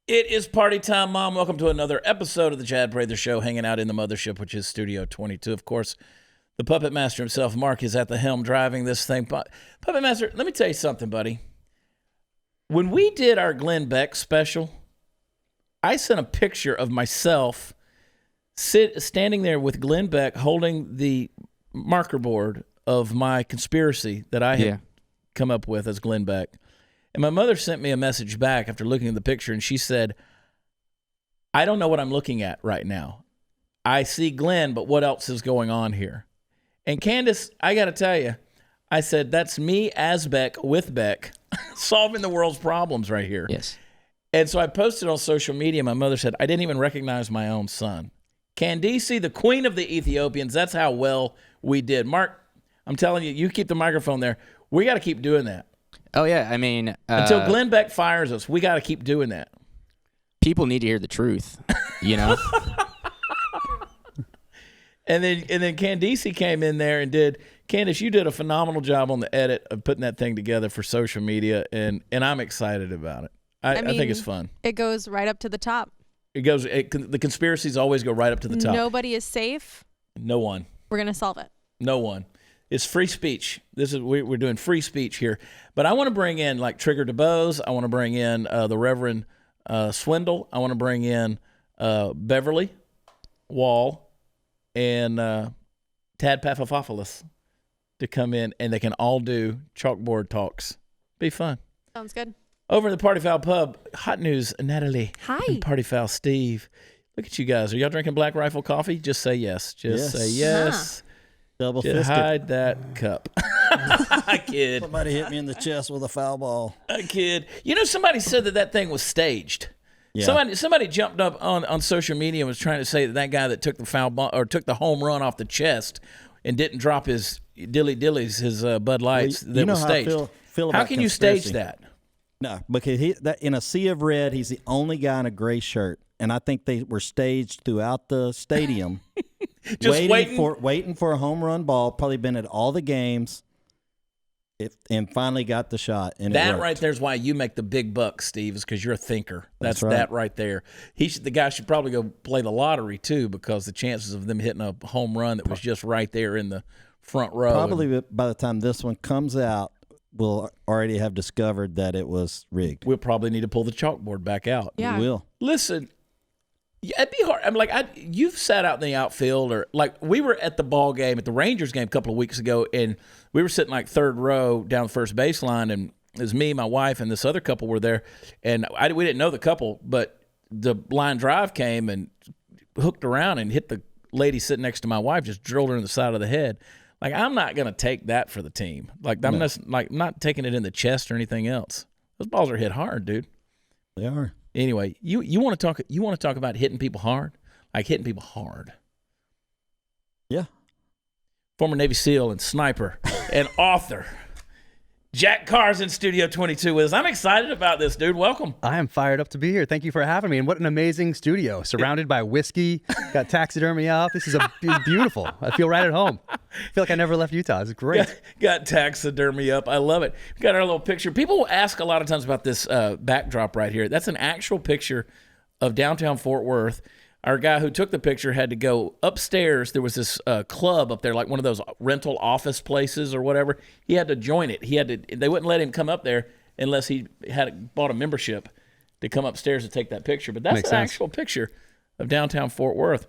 It is party time, Mom. Welcome to another episode of the Chad Prather Show, hanging out in the mothership, which is Studio 22. Of course, the puppet master himself, Mark, is at the helm driving this thing. Puppet master, let me tell you something, buddy. When we did our Glenn Beck special, I sent a picture of myself standing there with Glenn Beck holding the marker board of my conspiracy that I had come up with as Glenn Beck. And my mother sent me a message back after looking at the picture, and she said, I don't know what I'm looking at right now. I see Glenn, but what else is going on here? And Candace, I got to tell you, I said, that's me as Beck with Beck solving the world's problems right here. Yes. And so I posted on social media. My mother said, I didn't even recognize my own son. Candace, the queen of the Ethiopians, that's how well we did. Mark, I'm telling you, you keep the microphone there. We got to keep doing that. Oh, yeah. I mean, until Glenn Beck fires us, we got to keep doing that. People need to hear the truth, you know? And then Candace came in there and did. Candace, you did a phenomenal job on the edit of putting that thing together for social media, and I'm excited about it. I think it's fun. It goes right up to the top. The conspiracies always go right up to the top. Nobody is safe. No one. We're going to solve it. No one. It's free speech. We're doing free speech here. But I want to bring in like Trigger DeBose. I want to bring in the Reverend Swindle. I want to bring in Beverly Wall and Tad Papafopoulos to come in, and they can all do chalkboard talks. Be fun. Sounds good. Over in the Party Foul Pub, hot news, Natalie. Hi. And Party Foul Steve. Look at you guys. Are y'all drinking Black Rifle coffee? Just say yes. Say yes. Double fisted. Hide that cup. I kid. Somebody hit me in the chest with a foul ball. I kid. You know, somebody said that thing was staged. Yeah. Somebody jumped up on social media and was trying to say that guy that took the foul ball or took the home run off the chest and didn't drop his dillies, his Bud Lights, that was staged. How can you stage that? No, because in a sea of red, he's the only guy in a gray shirt, and I think they were staged throughout the stadium. Just waiting for a home run ball. Probably been at all the games, and finally got the shot. And that right there is why you make the big bucks, Steve, is because you're a thinker. That's right. That right there. The guy should probably go play the lottery too, because the chances of them hitting a home run that was just right there in the front row. Probably by the time this one comes out, we'll already have discovered that it was rigged. We'll probably need to pull the chalkboard back out. Yeah, we will. Listen. Yeah, it'd be hard. I'm like, you've sat out in the outfield, or like we were at the ball game, at the Rangers game a couple of weeks ago, and we were sitting like third row down the first baseline, and it was me, my wife, and this other couple were there, and we didn't know the couple, but the line drive came and hooked around and hit the lady sitting next to my wife, just drilled her in the side of the head. Like, I'm not gonna take that for the team. Like, I'm not taking it in the chest or anything else. Those balls are hit hard, dude. They are. Anyway, you want to talk about hitting people hard? Like hitting people hard. Yeah. Former Navy SEAL and sniper and author Jack Carr's in Studio 22 with us. I'm excited about this, dude. Welcome. I am fired up to be here. Thank you for having me. And what an amazing studio. Surrounded by whiskey, got taxidermy out. This is beautiful. I feel right at home. I feel like I never left Utah. It's great. Got taxidermy up. I love it. We got our little picture. People will ask a lot of times about this backdrop right here. That's an actual picture of downtown Fort Worth. Our guy who took the picture had to go upstairs. There was this club up there, like one of those rental office places or whatever. He had to join it. They wouldn't let him come up there unless he had bought a membership to come upstairs to take that picture. But that's an actual picture of downtown Fort Worth,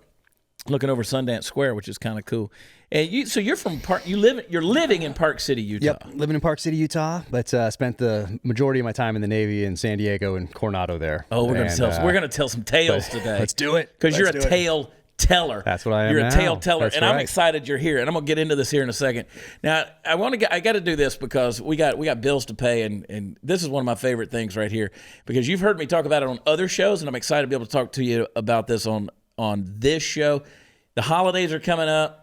looking over Sundance Square, which is kind of cool. And so you're from you're living in Park City, Utah. Yep, living in Park City, Utah, but spent the majority of my time in the Navy in San Diego and Coronado there. Oh, we're gonna tell some tales today. Let's do it. Because you're a tale teller. That's what I am. You're a now. tale teller, That's and right. I'm excited you're here. And I'm gonna get into this here in a second. Now, I got to do this because we got bills to pay, and this is one of my favorite things right here, because you've heard me talk about it on other shows, and I'm excited to be able to talk to you about this on this show. The holidays are coming up.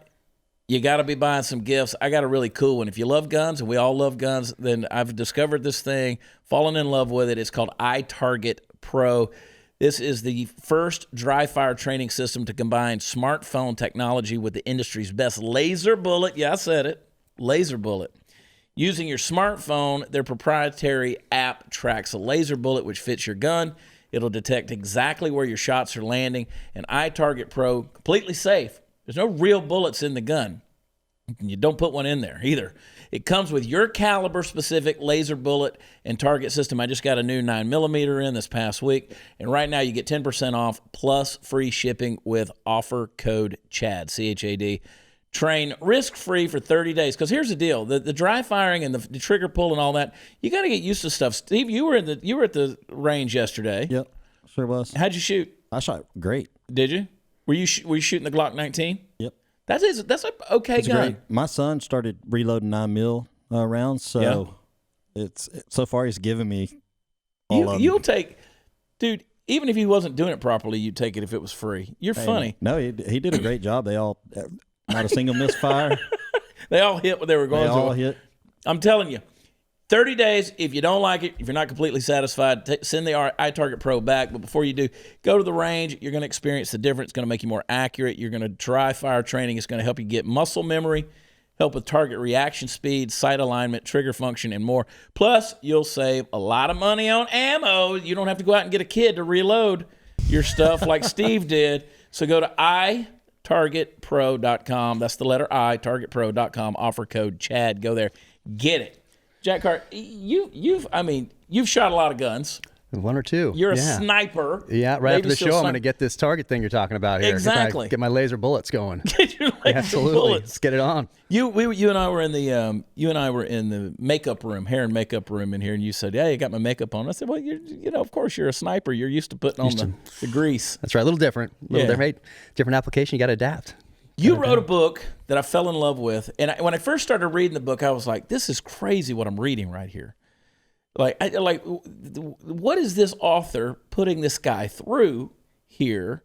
You got to be buying some gifts. I got a really cool one. If you love guns, and we all love guns, then I've discovered this thing, fallen in love with it. It's called iTarget Pro. This is the first dry fire training system to combine smartphone technology with the industry's best laser bullet. Yeah, I said it. Laser bullet. Using your smartphone, their proprietary app tracks a laser bullet which fits your gun It'll detect exactly where your shots are landing. And iTarget Pro, completely safe. There's no real bullets in the gun. You don't put one in there either. It comes with your caliber-specific laser bullet and target system. I just got a new 9mm in this past week, and right now you get 10% off plus free shipping with offer code CHAD, C-H-A-D. Train risk-free for 30 days. Because here's the deal: the dry firing and the trigger pull and all that, you got to get used to stuff. Steve, you were at the range yesterday. Yep, sure was. How'd you shoot? I shot great. Did you? Were you shooting the Glock 19? Yep. That's an okay gun. Great. My son started reloading 9mm rounds, so so far he's given me all of them. You'll take, dude. Even if he wasn't doing it properly, you'd take it if it was free. You're funny. No, he did a great job. They all, not a single misfire. They all hit what they were going to. They all hit. I'm telling you, 30 days. If you don't like it, if you're not completely satisfied, send the iTarget Pro back. But before you do, go to the range. You're going to experience the difference. It's going to make you more accurate. You're going to try fire training. It's going to help you get muscle memory, help with target reaction speed, sight alignment, trigger function, and more. Plus, you'll save a lot of money on ammo. You don't have to go out and get a kid to reload your stuff like Steve did. So go to itargetpro.com. That's the letter I, targetpro.com. Offer code CHAD. Go there. Get it. Jack Carr, you've shot a lot of guns. One or two. You're a sniper. Yeah, right after the show, I'm going to get this target thing you're talking about here. Exactly. Get my laser bullets going. Get your laser Absolutely. bullets. Let's get it on. You and I were in the makeup room, hair and makeup room in here, and you said, "Yeah, you got my makeup on." I said, "Well, of course you're a sniper. You're used to putting on the grease." That's right. A little different. Different application. You got to adapt. You wrote a book that I fell in love with, and when I first started reading the book, I was like, "This is crazy what I'm reading right here." What is this author putting this guy through here?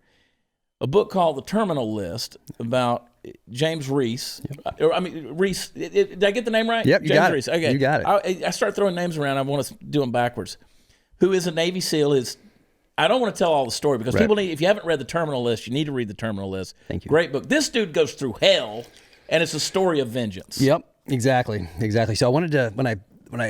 A book called The Terminal List about James Reese. Yep. Reese. Did I get the name right? Yep, you James got it. Reese. Okay, you got it. I start throwing names around. I want to do them backwards. Who is a Navy SEAL? I don't want to tell all the story because people need. If you haven't read The Terminal List, you need to read The Terminal List. Thank you. Great book. This dude goes through hell, and it's a story of vengeance. Yep, exactly. So I wanted to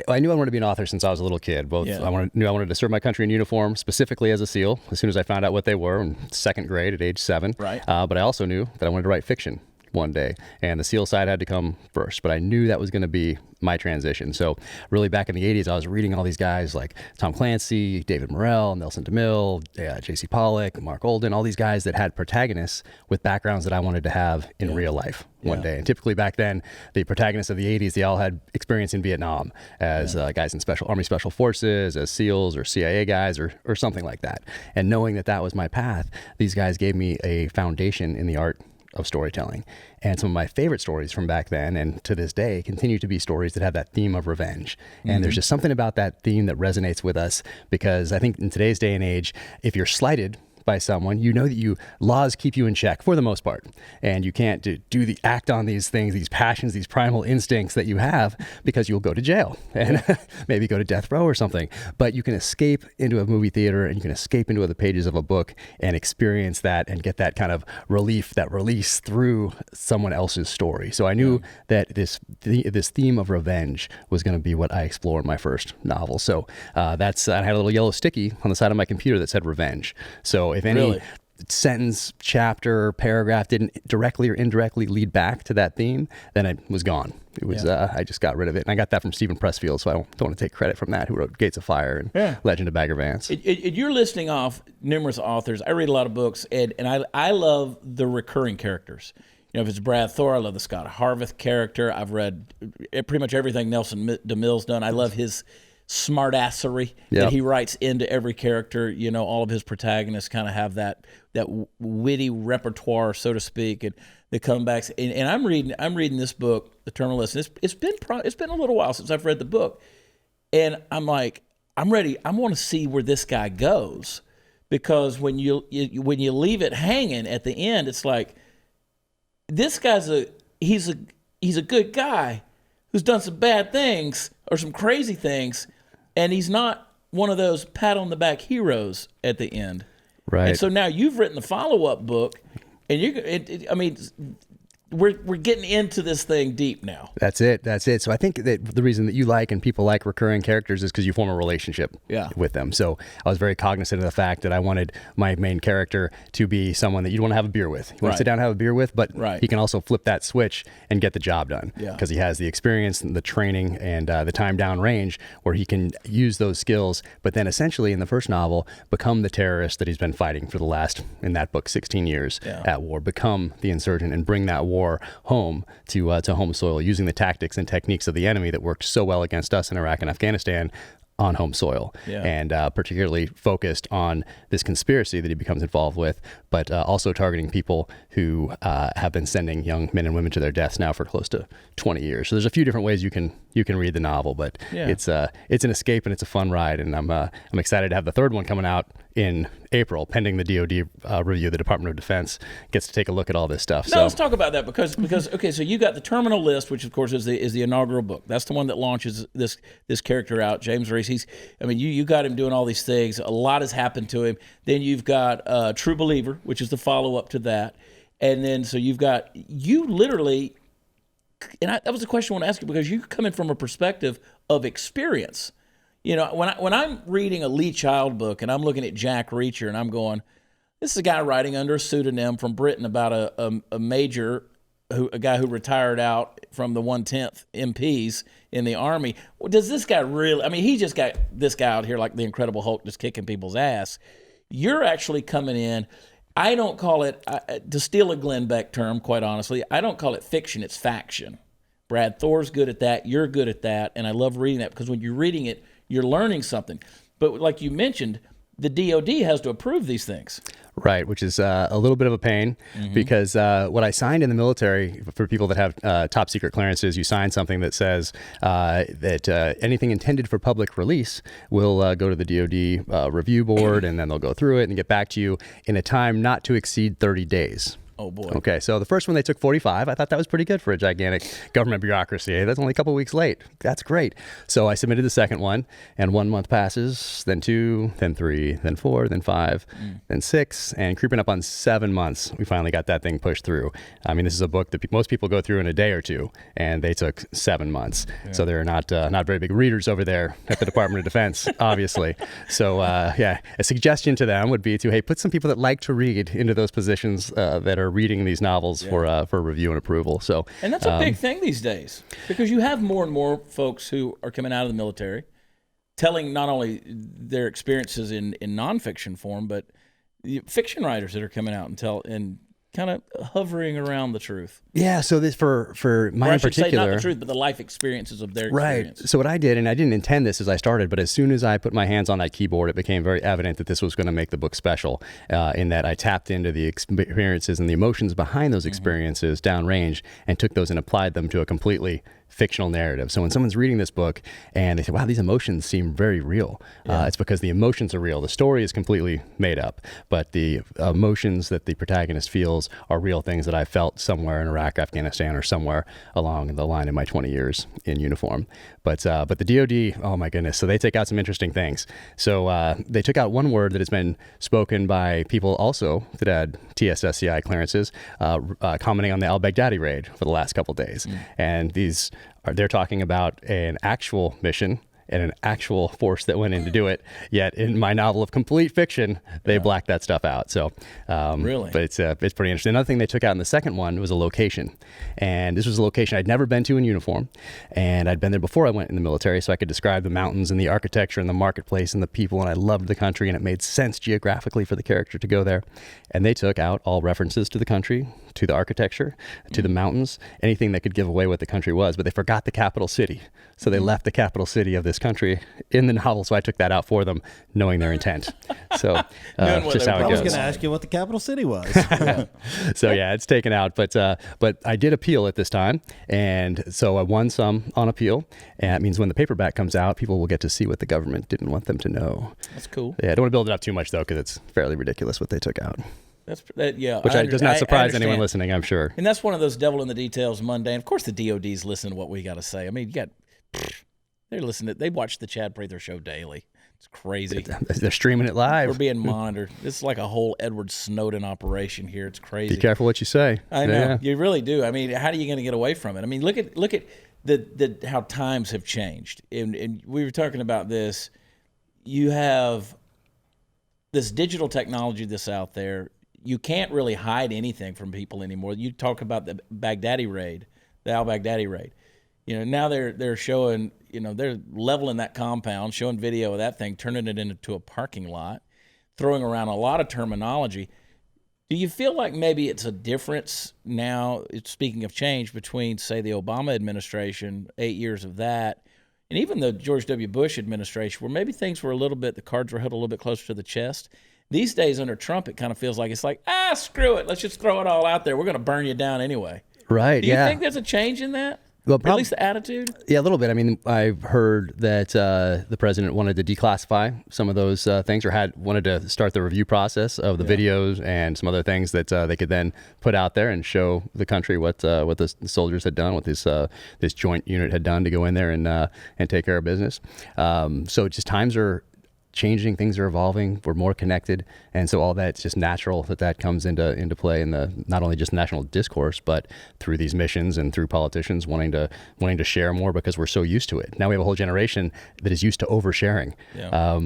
I knew I wanted to be an author since I was a little kid. I knew I wanted to serve my country in uniform, specifically as a SEAL. As soon as I found out what they were in second grade at age 7. Right. But I also knew that I wanted to write fiction one day, and the SEAL side had to come first. But I knew that was going to be my transition. So really back in the 80s, I was reading all these guys like Tom Clancy, David Morrell, Nelson DeMille, J.C. Pollock, Mark Olden, all these guys that had protagonists with backgrounds that I wanted to have in real life one day. And typically back then, the protagonists of the 80s, they all had experience in Vietnam as guys in Army Special Forces, as SEALs or CIA guys or something like that. And knowing that that was my path, these guys gave me a foundation in the art of storytelling. And some of my favorite stories from back then and to this day continue to be stories that have that theme of revenge. And there's just something about that theme that resonates with us, because I think in today's day and age, if you're slighted by someone, you know that laws keep you in check for the most part, and you can't act on these things, these passions, these primal instincts that you have, because you'll go to jail and maybe go to death row or something. But you can escape into a movie theater, and you can escape into the pages of a book and experience that and get that kind of relief, that release through someone else's story. So I knew that this theme of revenge was going to be what I explored in my first novel. So I had a little yellow sticky on the side of my computer that said revenge. So if any sentence, chapter, paragraph didn't directly or indirectly lead back to that theme, then it was gone. It was I just got rid of it. And I got that from Stephen Pressfield, so I don't want to take credit from that, who wrote Gates of Fire and Legend of Bagger Vance. You're listing off numerous authors. I read a lot of books, and I love the recurring characters. If it's Brad Thor, I love the Scott Harvath character. I've read pretty much everything Nelson DeMille's done. I love his smartassery that he writes into every character. All of his protagonists kind of have that witty repertoire, so to speak, and the comebacks. And I'm reading this book, The Terminal List. It's been a little while since I've read the book, and I'm like, I'm ready. I want to see where this guy goes, because when you leave it hanging at the end, it's like, this guy's he's a good guy who's done some bad things or some crazy things, and he's not one of those pat on the back heroes at the end. Right. And so now you've written the follow-up book, and we're getting into this thing deep now. That's it. So I think that the reason that you like and people like recurring characters is because you form a relationship with them. So I was very cognizant of the fact that I wanted my main character to be someone that you'd want to have a beer with. You want to sit down and have a beer with, but he can also flip that switch and get the job done because he has the experience and the training and the time down range where he can use those skills, but then essentially in the first novel become the terrorist that he's been fighting for the last, in that book, 16 years at war, become the insurgent and bring that war home to home soil using the tactics and techniques of the enemy that worked so well against us in Iraq and Afghanistan on home soil, and particularly focused on this conspiracy that he becomes involved with, but also targeting people who have been sending young men and women to their deaths now for close to 20 years. So there's a few different ways you can read the novel, but it's an escape and it's a fun ride, and I'm excited to have the third one coming out in April, pending the DoD review. The Department of Defense gets to take a look at all this stuff. Now let's talk about that because okay, so you got the Terminal List, which of course is the inaugural book. That's the one that launches this character out, James Reese. You got him doing all these things. A lot has happened to him. Then you've got True Believer, which is the follow up to that, and then so you literally, and that was the question I want to ask you because you're coming from a perspective of experience. You know, when I'm reading a Lee Child book and I'm looking at Jack Reacher and I'm going, this is a guy writing under a pseudonym from Britain about a major, a guy who retired out from the 110th MPs in the Army. Well, does this guy really, I mean, he just got this guy out here like the Incredible Hulk just kicking people's ass. You're actually coming in, I don't call it, to steal a Glenn Beck term, quite honestly, I don't call it fiction, it's faction. Brad Thor's good at that, you're good at that, and I love reading that because when you're reading it, you're learning something. But like you mentioned, the DOD has to approve these things. Right, which is a little bit of a pain because what I signed in the military, for people that have top secret clearances, you sign something that says that anything intended for public release will go to the DOD review board, and then they'll go through it and get back to you in a time not to exceed 30 days. Oh, boy. Okay, so the first one they took 45. I thought that was pretty good for a gigantic government bureaucracy. That's only a couple weeks late. That's great. So I submitted the second one, and 1 month passes, then 2, then 3, then 4, then 5, then 6, and creeping up on 7 months, we finally got that thing pushed through. I mean, this is a book that most people go through in a day or two, and they took 7 months. So they're not very big readers over there at the Department of Defense, obviously. So, a suggestion to them would be to, hey, put some people that like to read into those positions that are reading these novels for review and approval. So, and that's a big thing these days because you have more and more folks who are coming out of the military telling not only their experiences in nonfiction form, but fiction writers that are coming out and kind of hovering around the truth. Yeah, so this for mine in particular, say not the truth, but the life experiences of their experience. Right. So what I did, and I didn't intend this as I started, but as soon as I put my hands on that keyboard, it became very evident that this was going to make the book special. In that I tapped into the experiences and the emotions behind those experiences downrange, and took those and applied them to a completely fictional narrative. So when someone's reading this book and they say, wow, these emotions seem very real, it's because the emotions are real. The story is completely made up, but the emotions that the protagonist feels are real things that I felt somewhere in Iraq, Afghanistan, or somewhere along the line in my 20 years in uniform. But the DOD, oh my goodness, so they take out some interesting things. So they took out one word that has been spoken by people also that had TSSCI clearances, commenting on the al-Baghdadi raid for the last couple of days. And they're talking about an actual mission and an actual force that went in to do it. Yet in my novel of complete fiction, they blacked that stuff out. So, really, but it's pretty interesting. Another thing they took out in the second one was a location, and this was a location I'd never been to in uniform, and I'd been there before I went in the military, so I could describe the mountains and the architecture and the marketplace and the people, and I loved the country, and it made sense geographically for the character to go there. And they took out all references to the country, to the architecture, to the mountains, anything that could give away what the country was, but they forgot the capital city. So they left the capital city of this country in the novel, so I took that out for them, knowing their intent. So just how it goes. I was going to ask you what the capital city was. So yeah, it's taken out, but I did appeal at this time, and so I won some on appeal, and it means when the paperback comes out, people will get to see what the government didn't want them to know. That's cool. Yeah, I don't want to build it up too much though, because it's fairly ridiculous what they took out. Which does not surprise anyone listening, I'm sure. And that's one of those devil in the details, mundane. Of course, the DOD's listening to what we got to say. I mean, they're listening. They watch the Chad Prather Show daily. It's crazy. They're streaming it live. We're being monitored. This is like a whole Edward Snowden operation here. It's crazy. Be careful what you say. I know. Yeah. You really do. I mean, how are you going to get away from it? I mean, look at the how times have changed. And we were talking about this. You have this digital technology that's out there. You can't really hide anything from people anymore. You talk about the Baghdadi raid, the al-Baghdadi raid. Now they're showing, they're leveling that compound, showing video of that thing, turning it into a parking lot, throwing around a lot of terminology. Do you feel like maybe it's a difference now, speaking of change, between, say, the Obama administration, 8 years of that, and even the George W. Bush administration, where maybe things were the cards were held a little bit closer to the chest? These days under Trump, it kind of feels like it's like, screw it. Let's just throw it all out there. We're going to burn you down anyway. Right, Do you think there's a change in that? Well, at least the attitude? Yeah, a little bit. I mean, I've heard that the president wanted to declassify some of those things, or wanted to start the review process of the videos and some other things that they could then put out there and show the country what the soldiers had done, what this joint unit had done to go in there and take care of business. So just times are changing, things are evolving, we're more connected, and so all that's just natural that comes into play in the not only just national discourse, but through these missions and through politicians wanting to share more because we're so used to it. Now we have a whole generation that is used to oversharing,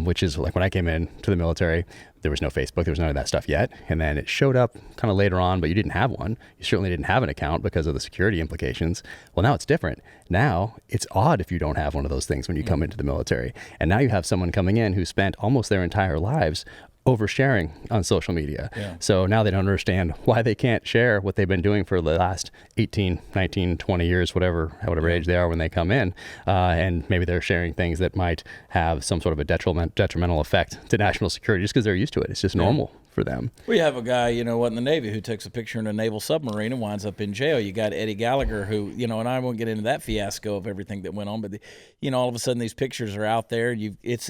which is like when I came in to the military, there was no Facebook, there was none of that stuff yet, and then it showed up kind of later on, but you didn't have one. You certainly didn't have an account because of the security implications. Well, now it's different. Now it's odd if you don't have one of those things when you come into the military, and now you have someone coming in who spent almost their entire lives oversharing on social media. So now they don't understand why they can't share what they've been doing for the last 18, 19, 20 years, whatever age they are when they come in. And maybe they're sharing things that might have some sort of a detrimental effect to national security just because they're used to it. It's just normal for them. We have a guy, in the Navy who takes a picture in a naval submarine and winds up in jail. You got Eddie Gallagher who, and I won't get into that fiasco of everything that went on, but all of a sudden these pictures are out there.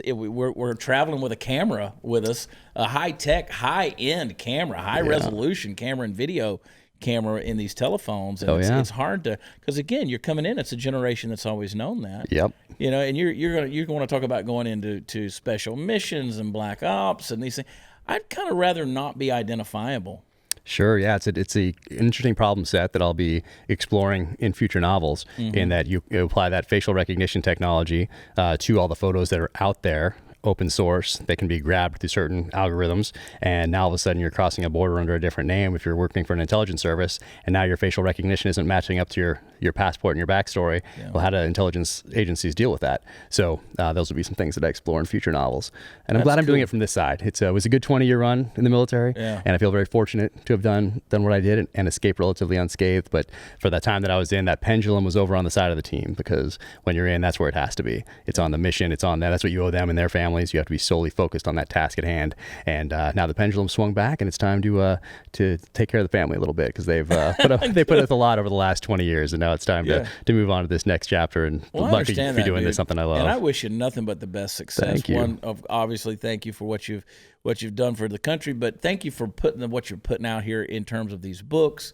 We're traveling with a camera with us, a high-tech, high-end camera, high-resolution camera and video camera in these telephones. And it's hard to, because again, you're coming in, it's a generation that's always known that. Yep. And you're going to talk about going into special missions and black ops and these things. I'd kind of rather not be identifiable. Sure, yeah, it's an interesting problem set that I'll be exploring in future novels, in that you apply that facial recognition technology to all the photos that are out there, open source. They can be grabbed through certain algorithms, and now all of a sudden you're crossing a border under a different name if you're working for an intelligence service, and now your facial recognition isn't matching up to your passport and your backstory. Well, how do intelligence agencies deal with that? So those will be some things that I explore in future novels. And I'm glad I'm doing it from this side. It was a good 20-year run in the military, and I feel very fortunate to have done what I did and escaped relatively unscathed. But for that time that I was in, that pendulum was over on the side of the team, because when you're in, that's where it has to be. It's on the mission. It's on that. That's what you owe them and their families. You have to be solely focused on that task at hand. And now the pendulum swung back, and it's time to take care of the family a little bit, because they've put up a lot over the last 20 years, and now it's time to move on to this next chapter. And lucky to be doing this, something I love. And I wish you nothing but the best success. Thank you. Obviously, thank you for what you've done for the country, but thank you for putting what you're putting out here in terms of these books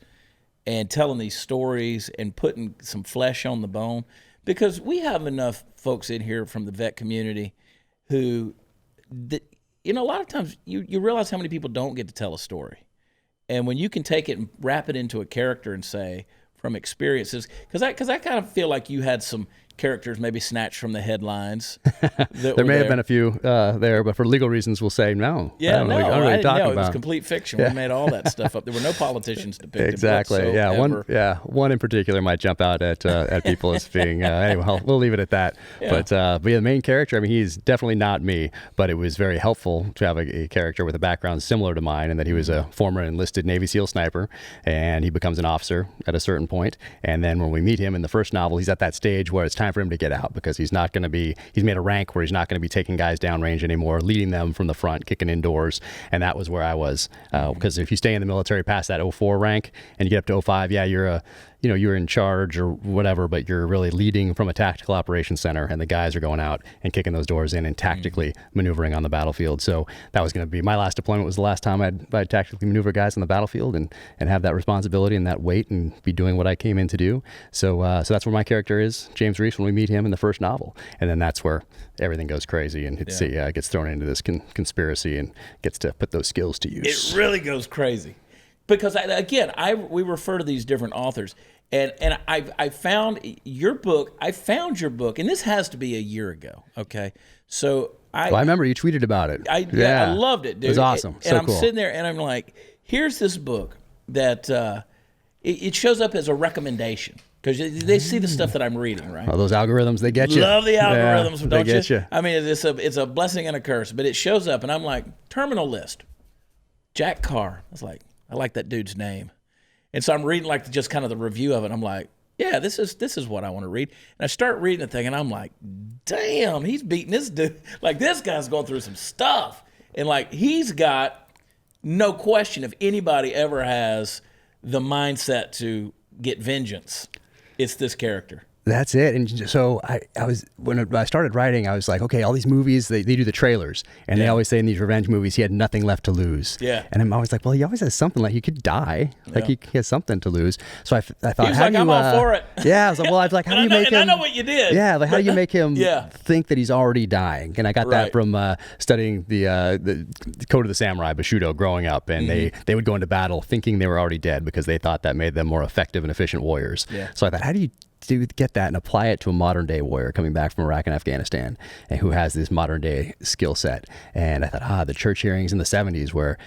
and telling these stories and putting some flesh on the bone, because we have enough folks in here from the vet community who, a lot of times you realize how many people don't get to tell a story. And when you can take it and wrap it into a character and say, from experiences, because I kind of feel like you had some characters maybe snatched from the headlines. There may have been a few there, but for legal reasons, we'll say no. Yeah, I don't really talk about. It was complete fiction. We made all that stuff up. There were no politicians depicted. Exactly. One in particular might jump out at people as being. Anyway, we'll leave it at that. Yeah. But the main character, I mean, he's definitely not me, but it was very helpful to have a character with a background similar to mine, and that he was a former enlisted Navy SEAL sniper, and he becomes an officer at a certain point. And then when we meet him in the first novel, he's at that stage where it's time for him to get out, because he's made a rank where he's not going to be taking guys downrange anymore, leading them from the front, kicking indoors. And that was where I was, because if you stay in the military past that 04 rank and you get up to 05, you're you're in charge or whatever, but you're really leading from a tactical operations center, and the guys are going out and kicking those doors in and tactically maneuvering on the battlefield. So that was going to be my last deployment. Was the last time I'd tactically maneuver guys on the battlefield and have that responsibility and that weight and be doing what I came in to do. So that's where my character is, James Reese, when we meet him in the first novel, and then that's where everything goes crazy and gets thrown into this conspiracy and gets to put those skills to use. It really goes crazy. Because we refer to these different authors, and I found your book. And this has to be a year ago. Okay, so I remember you tweeted about it. I loved it, dude. It was awesome. And I'm sitting there, and I'm like, here's this book that it shows up as a recommendation because they see the stuff that I'm reading, right? Oh, those algorithms, they get you. Love the algorithms, yeah, don't they get you? I mean, it's a blessing and a curse, but it shows up, and I'm like, terminal list, Jack Carr. I was like, I like that dude's name. And so I'm reading like just kind of the review of it. I'm like, yeah, this is what I want to read. And I start reading the thing and I'm like, damn, he's beating this dude. Like this guy's going through some stuff. And like he's got no question if anybody ever has the mindset to get vengeance, it's this character. That's it. And so when I started writing, I was like, okay, all these movies, they do the trailers. And they always say in these revenge movies, he had nothing left to lose. Yeah. And I'm always like, well, he always has something. Like he could die. Like he has something to lose. So I thought, he was how like, do you, I'm all for it. Yeah. I was like, well, how do you make him? I know what you did. Yeah. Like how do you make him think that he's already dying? And I got that from studying the Code of the Samurai, Bushido, growing up. And they would go into battle thinking they were already dead because they thought that made them more effective and efficient warriors. Yeah. So I thought, how do you get that and apply it to a modern day warrior coming back from Iraq and Afghanistan and who has this modern day skill set? And I thought, the church hearings in the 70s where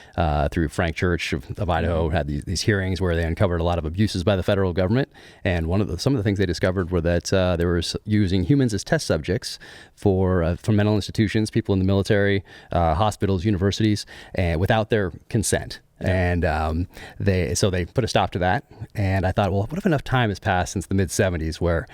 through Frank Church of Idaho had these hearings where they uncovered a lot of abuses by the federal government. And some of the things they discovered were that they were using humans as test subjects for mental institutions, people in the military, hospitals, universities, and without their consent. And they put a stop to that. And I thought, well, what if enough time has passed since the mid 70s where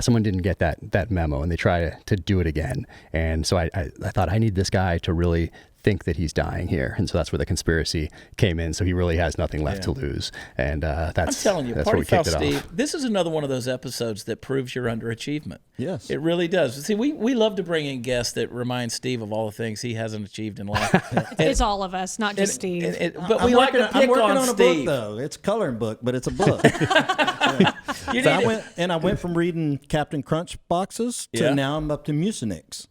someone didn't get that memo and they try to do it again? And so I thought I need this guy to really think that he's dying here. And so that's where the conspiracy came in. So he really has nothing left to lose. And that's, I'm telling you, that's Party where we Foul kicked it Steve, off. this is another one of those episodes that proves your underachievement. Yes. It really does. See, we love to bring in guests that remind Steve of all the things he hasn't achieved in life. It's all of us, not just Steve. But we like to pick I'm working on a Steve. book, though. It's a coloring book, but it's a book. I went from reading Captain Crunch boxes to now I'm up to Mucinex.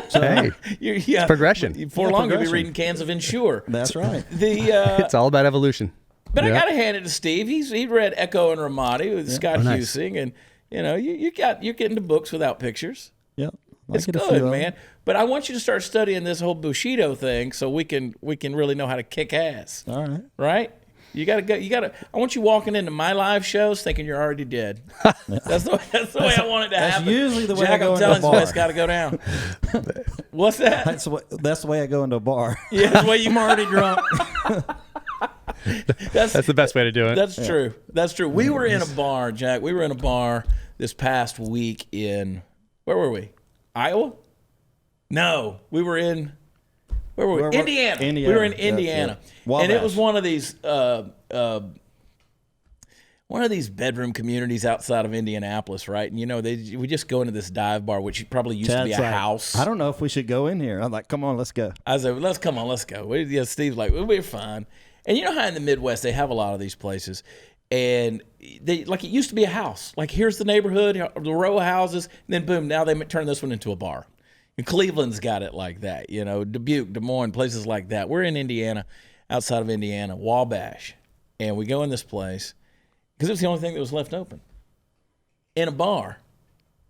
So, hey, it's progression. Before long, you'll be reading cans of Insure. That's right. It's all about evolution. But I got to hand it to Steve. He read Echo and Ramadi with Scott Husing, and you're getting the books without pictures. Yeah, it's good, man. But I want you to start studying this whole Bushido thing so we can really know how to kick ass. All right. Right? You gotta go. I want you walking into my live shows thinking you're already dead. That's the way I want it to happen. That's usually the way Jack, I go I'm telling into a you, bar. it's got to go down. What's that? That's the way I go into a bar. Yeah, that's the way I'm already drunk. That's the best way to do it. That's true. That's true. We were in a bar, Jack. We were in a bar this past week in, where were we? Iowa? No, we were in. Where were we? Indiana. We were in Indiana, and it was one of these bedroom communities outside of Indianapolis, right? And we just go into this dive bar, which probably used to be a house. I don't know if we should go in here. I'm like, come on, let's go. I said, let's go. Steve's like, we're fine. And you know how in the Midwest they have a lot of these places, and it used to be a house. Like here's the neighborhood, the row of houses, and then boom, now they turn this one into a bar. And Cleveland's got it like that, Dubuque, Des Moines, places like that. We're in Indiana, outside of Indiana, Wabash. And we go in this place because it was the only thing that was left open. In a bar,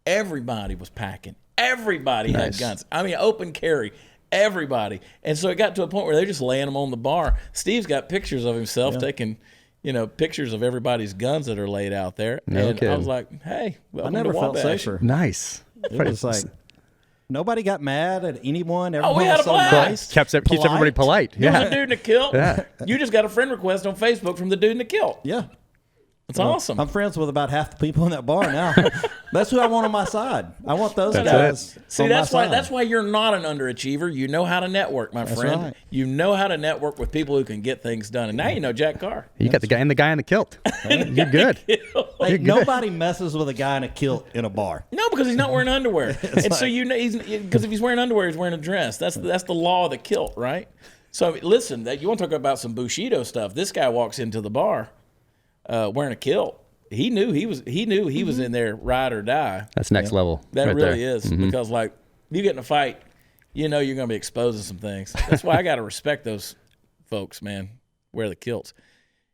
everybody was packing. Everybody had guns. I mean, open carry, everybody. And so it got to a point where they're just laying them on the bar. Steve's got pictures of himself taking, pictures of everybody's guns that are laid out there. And I was like, hey, welcome I never to felt Wabash. safer. Nice. It was like... Nobody got mad at anyone. Everyone we had was a blast. Nice. Keeps everybody polite. There was a dude in a kilt. You just got a friend request on Facebook from the dude in the kilt. Yeah. It's awesome. I'm friends with about half the people in that bar now. That's who I want on my side. I want those That's guys. See, on that's my why side. that's why you're not an underachiever. You know how to network, my friend. right. You know how to network with people who can get things done. And now you know Jack Carr. You got the guy in the kilt. You're good. Hey, nobody messes with a guy in a kilt in a bar. No, because he's not wearing underwear. And so you know, because if he's wearing underwear, he's wearing a dress. That's the law of the kilt, right? So listen, that you want to talk about some Bushido stuff. This guy walks into the bar wearing a kilt. He knew he was in there ride or die. That's next level. That right really there. is, because like you get in a fight, you know you're going to be exposing some things. That's why I got to respect those folks, man. Wear the kilts.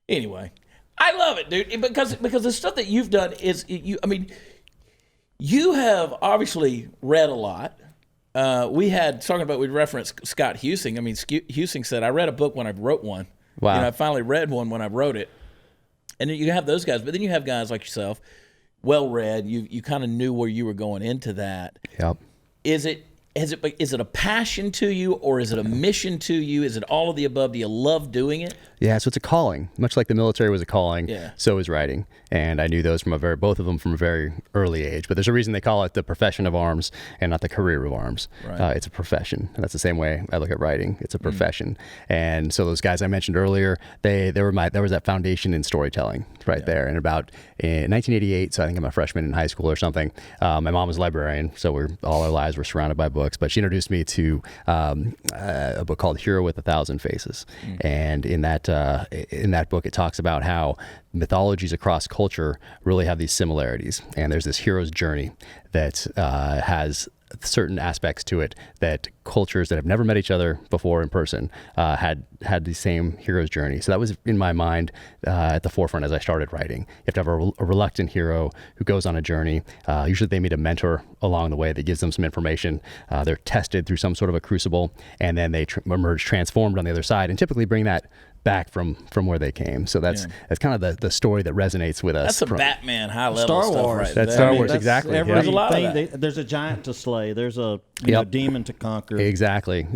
Anyway, I love it, dude, because the stuff that you've done is you. I mean, you have obviously read a lot. We referenced Scott Husing. I mean, Husing said, "I read a book when I wrote one." Wow. I finally read one when I wrote it. And then you have those guys, but then you have guys like yourself, well read. You kind of knew where you were going into that. Yep. Is it a passion to you, or is it a mission to you? Is it all of the above? Do you love doing it? Yeah, so it's a calling. Much like the military was a calling, so is writing. And I knew those both of them from a very early age. But there's a reason they call it the profession of arms and not the career of arms. Right. It's a profession. And that's the same way I look at writing. It's a profession. And so those guys I mentioned earlier, there was that foundation in storytelling right there. And in 1988, so I think I'm a freshman in high school or something, my mom was a librarian, so all our lives were surrounded by books. But she introduced me to a book called Hero with a Thousand Faces. And in that book, it talks about how mythologies across culture really have these similarities. And there's this hero's journey that has certain aspects to it that cultures that have never met each other before in person had the same hero's journey. So that was in my mind at the forefront as I started writing. You have to have a reluctant hero who goes on a journey. Usually they meet a mentor along the way that gives them some information. They're tested through some sort of a crucible, and then they emerge transformed on the other side, and typically bring that back from where they came. So that's kind of the story that resonates with us. That's a Batman high level Star stuff Wars. right That's there. Star Wars, exactly. There's a lot of that. There's a giant to slay. There's a demon to conquer. Exactly.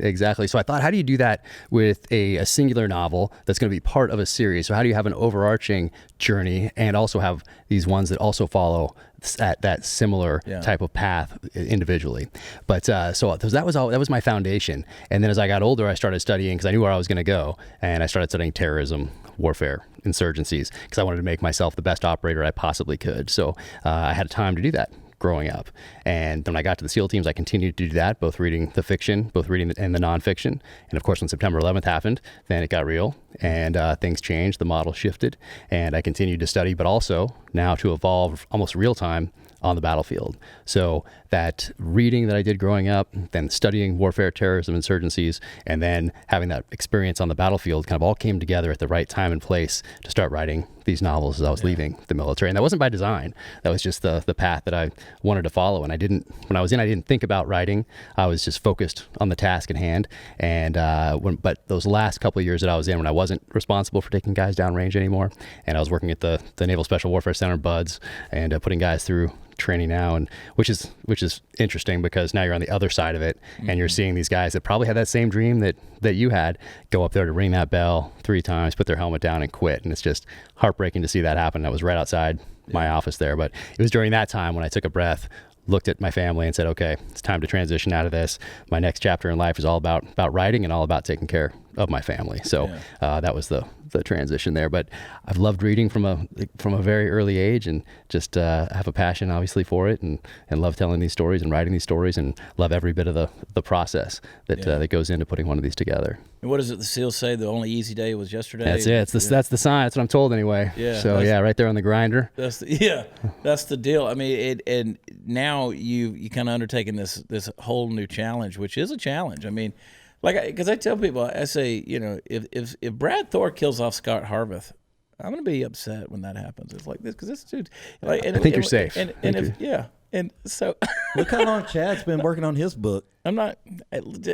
So I thought, how do you do that with a singular novel that's going to be part of a series? So how do you have an overarching journey and also have these ones that also follow at that similar type of path individually? But so that was my foundation. And then as I got older, I started studying because I knew where I was going to go, and I started studying terrorism, warfare, insurgencies, because I wanted to make myself the best operator I possibly could. So I had time to do that growing up. And when I got to the SEAL teams, I continued to do that, both reading the fiction, and the nonfiction. And of course, when September 11th happened, then it got real, and things changed, the model shifted, and I continued to study, but also now to evolve almost real time on the battlefield. So that reading that I did growing up, then studying warfare, terrorism, insurgencies, and then having that experience on the battlefield kind of all came together at the right time and place to start writing these novels as I was leaving the military. And that wasn't by design. That was just the path that I wanted to follow. And I didn't think about writing. I was just focused on the task at hand. And but those last couple of years that I was in, when I wasn't responsible for taking guys downrange anymore, and I was working at the Naval Special Warfare Center, BUDS, and putting guys through training now, and which is interesting because now you're on the other side of it, and you're seeing these guys that probably had that same dream that you had go up there to ring that bell 3 times, put their helmet down, and quit. And it's just heartbreaking to see that happen. I was right outside my office there, but it was during that time when I took a breath, looked at my family, and said, okay, it's time to transition out of this. My next chapter in life is all about writing and all about taking care of my family. So that was the transition there. But I've loved reading from a very early age, and just have a passion obviously for it, and love telling these stories and writing these stories, and love every bit of the process that goes into putting one of these together. And what does it the SEALs say? The only easy day was yesterday? That's it. That's the sign. That's what I'm told anyway. Yeah. So right there on the grinder. That's the deal. I mean, and now you kind of undertaken this whole new challenge, which is a challenge. I mean, because I tell people, I say, if Brad Thor kills off Scott Harvath, I'm going to be upset when that happens. It's like this, because this dude. I think you're safe. And so look how long Chad's been working on his book. I'm not,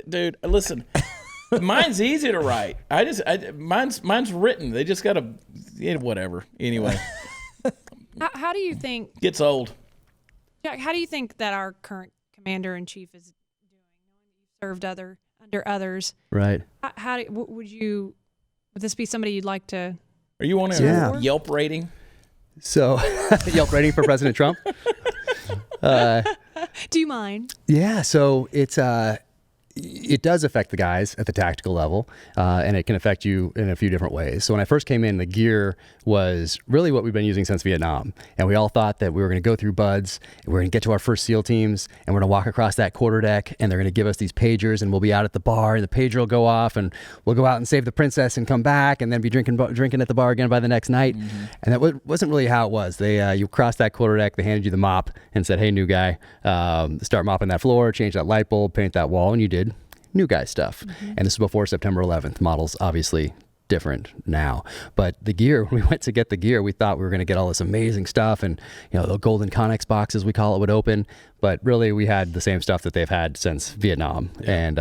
dude. Listen, mine's easy to write. Mine's written. They just got to, whatever. Anyway, How do you think, gets old. Jack? How do you think that our current commander in chief is doing? Knowing that you've served under others, Right. Would this be somebody you'd like to? Are you wanting a Yelp rating? So, Yelp rating for President Trump. Do you mind? Yeah, so it does affect the guys at the tactical level, and it can affect you in a few different ways. So when I first came in, the gear was really what we've been using since Vietnam. And we all thought that we were going to go through buds, and we were going to get to our first SEAL teams, and we're going to walk across that quarterdeck, and they're going to give us these pagers, and we'll be out at the bar, and the pager will go off, and we'll go out and save the princess and come back, and then be drinking at the bar again by the next night. Mm-hmm. And that wasn't really how it was. They you crossed that quarterdeck, they handed you the mop, and said, hey, new guy, start mopping that floor, change that light bulb, paint that wall, and you did new guy stuff. Mm-hmm. And this is before September 11th. Models obviously different now. But the gear, when we went to get the gear, we thought we were going to get all this amazing stuff, and the golden Connex boxes, we call it, would open. But really, we had the same stuff that they've had since Vietnam. Yeah. And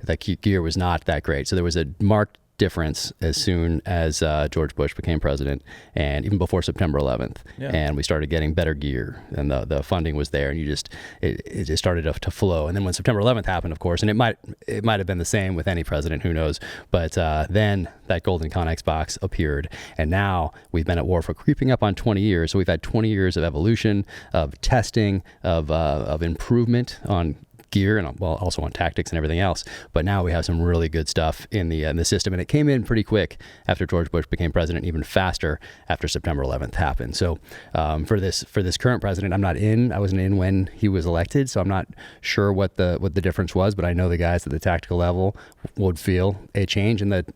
the gear was not that great. So there was a marked difference as soon as George Bush became president, and even before September 11th. Yeah. And we started getting better gear, and the funding was there, and it just started to flow. And then when September 11th happened, of course, and it might have been the same with any president, who knows, but then that golden Connex box appeared, and now we've been at war for creeping up on 20 years. So we've had 20 years of evolution, of testing, of improvement on gear, and also on tactics and everything else. But now we have some really good stuff in the system, and it came in pretty quick after George Bush became president, even faster after September 11th happened. So for this current president, I wasn't in when he was elected, so I'm not sure what the difference was, but I know the guys at the tactical level would feel a change, and that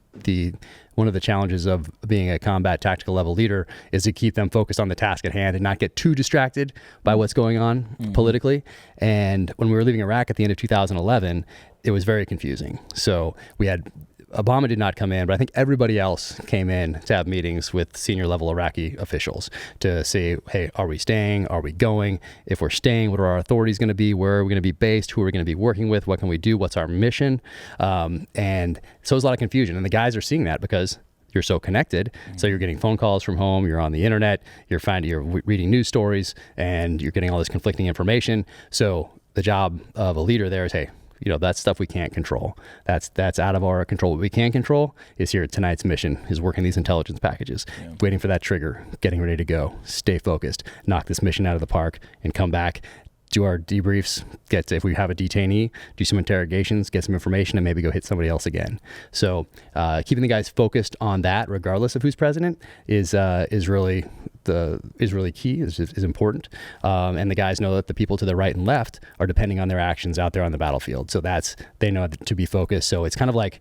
one of the challenges of being a combat tactical level leader is to keep them focused on the task at hand and not get too distracted by what's going on politically. And when we were leaving Iraq at the end of 2011, it was very confusing. So Obama did not come in, but I think everybody else came in to have meetings with senior level Iraqi officials to say, hey, are we staying? Are we going? If we're staying, what are our authorities going to be? Where are we going to be based? Who are we going to be working with? What can we do? What's our mission? And so there's a lot of confusion. And the guys are seeing that because you're so connected. So you're getting phone calls from home, you're on the internet, you're reading news stories, and you're getting all this conflicting information. So the job of a leader there is, hey, that's stuff we can't control. That's out of our control. What we can control is here. Tonight's mission is working these intelligence packages, waiting for that trigger, getting ready to go, stay focused, knock this mission out of the park, and come back, do our debriefs, if we have a detainee, do some interrogations, get some information, and maybe go hit somebody else again. So keeping the guys focused on that, regardless of who's president, is really key, is important. And the guys know that the people to the right and left are depending on their actions out there on the battlefield. So they know to be focused. So it's kind of like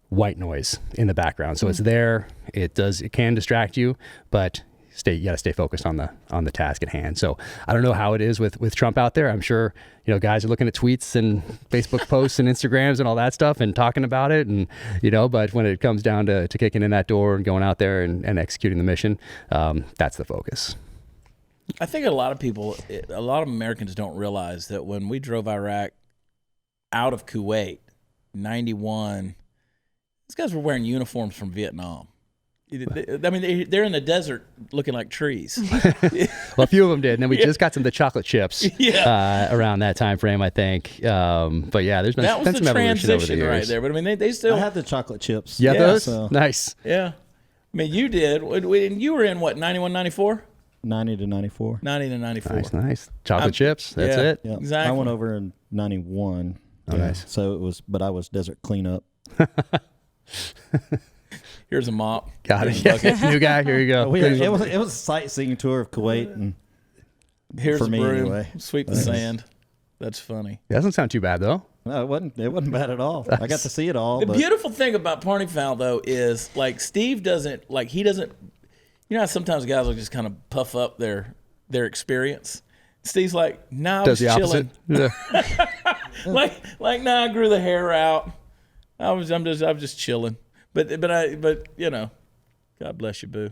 white noise in the background. So it's there. It can distract you, but you got to stay focused on the task at hand. So I don't know how it is with Trump out there. I'm sure guys are looking at tweets and Facebook posts and Instagrams and all that stuff and talking about it, and but when it comes down to kicking in that door and going out there and executing the mission, that's the focus. I think a lot of Americans don't realize that when we drove Iraq out of Kuwait, 91, these guys were wearing uniforms from Vietnam. I mean, they're in the desert looking like trees. Well, a few of them did, and then we just got some of the chocolate chips around that time frame, I think. But yeah, there's been some evolution over the years. Right there. But I mean, they still I had the chocolate chips. Yeah, those? So. Nice. Yeah. I mean, you did. You were in what, 91, 94? 90 to 94. 90 to 94. Nice. Chocolate chips. That's it. Yeah. Exactly. I went over in 91. Oh, nice. So but I was desert cleanup. Here's a mop. Got it. Yeah. New guy. Here you go. It was a sightseeing tour of Kuwait, and here's for a me broom. anyway. Sweep the sand. That's funny. It doesn't sound too bad though. No, it wasn't bad at all. I got to see it all. The beautiful thing about Party Foul though is Steve doesn't how sometimes guys will just kind of puff up their experience. Steve's like, nah, I was chilling. Yeah. Nah, I grew the hair out. I'm just chilling. But God bless you, boo.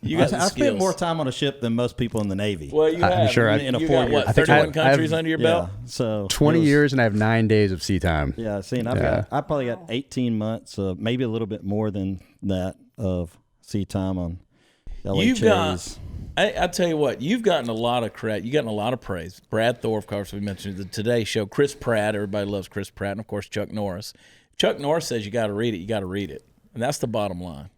You got I spent more time on a ship than most people in the Navy. Well, you have. I'm sure. In a 4 years. What, 31 countries under your belt? So 20 years, and I have 9 days of sea time. Yeah, I probably got 18 months, maybe a little bit more than that of sea time on LHAs. I tell you what, you've gotten a lot of credit. You've gotten a lot of praise. Brad Thor, of course, we mentioned the Today Show. Chris Pratt, everybody loves Chris Pratt, and of course Chuck Norris. Chuck Norris says you got to read it. You got to read it, and that's the bottom line.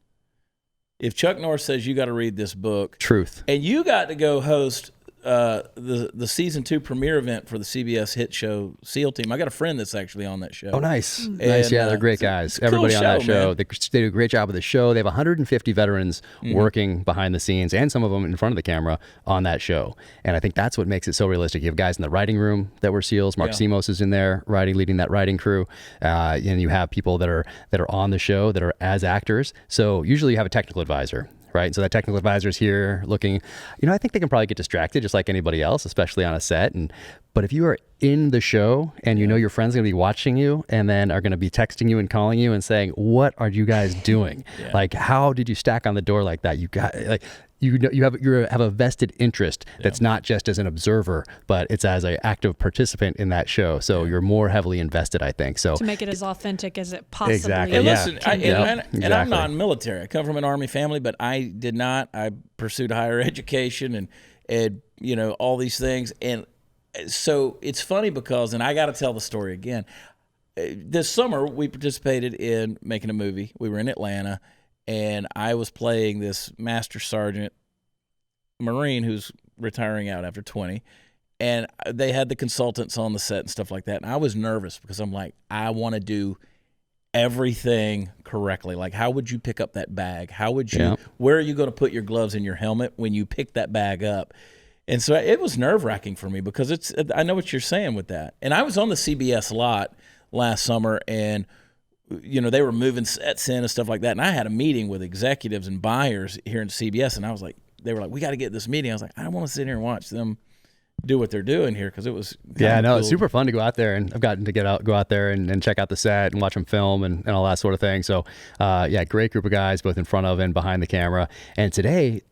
if Chuck Norris says you got to read this book, Truth. and you got to go host the season 2 premiere event for the CBS hit show SEAL Team. I got a friend that's actually on that show. Oh, nice. And, Nice. Yeah, they're great guys. Everybody cool on that show, show, man. they do a great job with the show. They have 150 veterans working behind the scenes, and some of them in front of the camera on that show. And I think that's what makes it so realistic. You have guys in the writing room that were SEALs. Mark Simos is in there leading that writing crew. And you have people that are on the show that are as actors. So usually you have a technical advisor. Right. So that technical advisor is here looking, I think they can probably get distracted just like anybody else, especially on a set. But if you are in the show and you know your friend's going to be watching you and then are going to be texting you and calling you and saying, what are you guys doing? Like, how did you stack on the door like that? You got like, you have a vested interest that's not just as an observer, but it's as an active participant in that show. So you're more heavily invested, I think. So to make it as authentic as it possibly Exactly. And Yeah. listen, Exactly. I'm not military. I come from an Army family, but I did not. I pursued higher education and all these things. And so it's funny because, and I got to tell the story again. This summer, we participated in making a movie. We were in Atlanta, and I was playing this Master Sergeant Marine who's retiring out after 20. And they had the consultants on the set and stuff like that. And I was nervous because I'm like, I want to do everything correctly. Like, how would you pick up that bag? How would you, where are you going to put your gloves and your helmet when you pick that bag up? And so it was nerve-wracking for me because I know what you're saying with that. And I was on the CBS lot last summer, and they were moving sets in and stuff like that. And I had a meeting with executives and buyers here in CBS, and I was like, they were like, we got to get this meeting. I was like, I don't want to sit here and watch them do what they're doing here because it was cool. It's super fun to go out there, and I've gotten to go out there and check out the set and watch them film and all that sort of thing. So great group of guys both in front of and behind the camera. And today,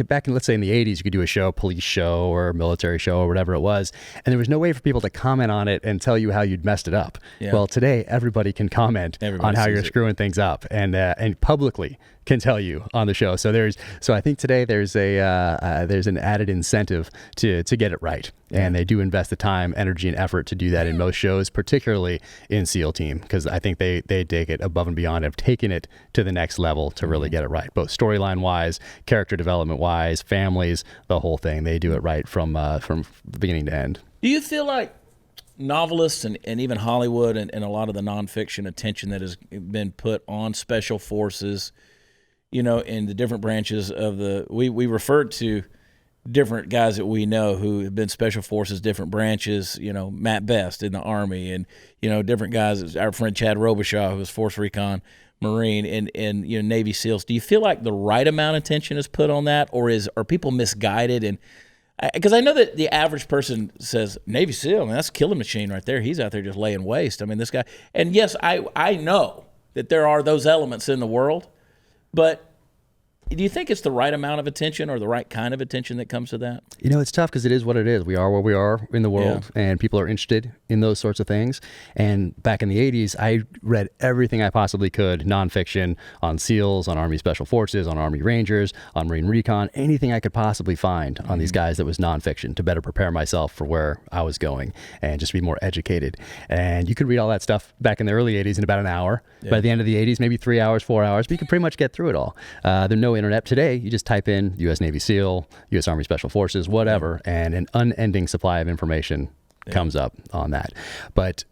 back in, let's say in the 80s, you could do a show, police show or military show or whatever it was, and there was no way for people to comment on it and tell you how you'd messed it up. Well, today everybody can comment on how you're screwing things up and publicly can tell you on the show. So I think today there's an added incentive to get it right. And they do invest the time, energy, and effort to do that in most shows, particularly in SEAL Team, because I think they take it above and beyond, have taken it to the next level to really get it right, both storyline wise, character development wise, families, the whole thing. They do it right from beginning to end. Do you feel like novelists and even Hollywood and a lot of the nonfiction attention that has been put on special forces, in the different branches of we referred to different guys that we know who have been special forces, different branches, Matt Best in the Army, and, different guys, our friend Chad Robichaud, who was Force Recon Marine, and Navy SEALs. Do you feel like the right amount of attention is put on that, or are people misguided? And because I know that the average person says, Navy SEAL, man, that's a killing machine right there. He's out there just laying waste. I mean, this guy, and yes, I know that there are those elements in the world, but do you think it's the right amount of attention or the right kind of attention that comes to that? It's tough because it is what it is. We are where we are in the world, and people are interested in those sorts of things. And back in the 80s, I read everything I possibly could, nonfiction, on SEALs, on Army Special Forces, on Army Rangers, on Marine Recon, anything I could possibly find on these guys that was nonfiction to better prepare myself for where I was going and just be more educated. And you could read all that stuff back in the early 80s in about an hour. By the end of the 80s, maybe 3 hours, 4 hours, but you could pretty much get through it all. There's no internet today. You just type in U.S. Navy SEAL, U.S. Army Special Forces, whatever, and an unending supply of information comes up on that. But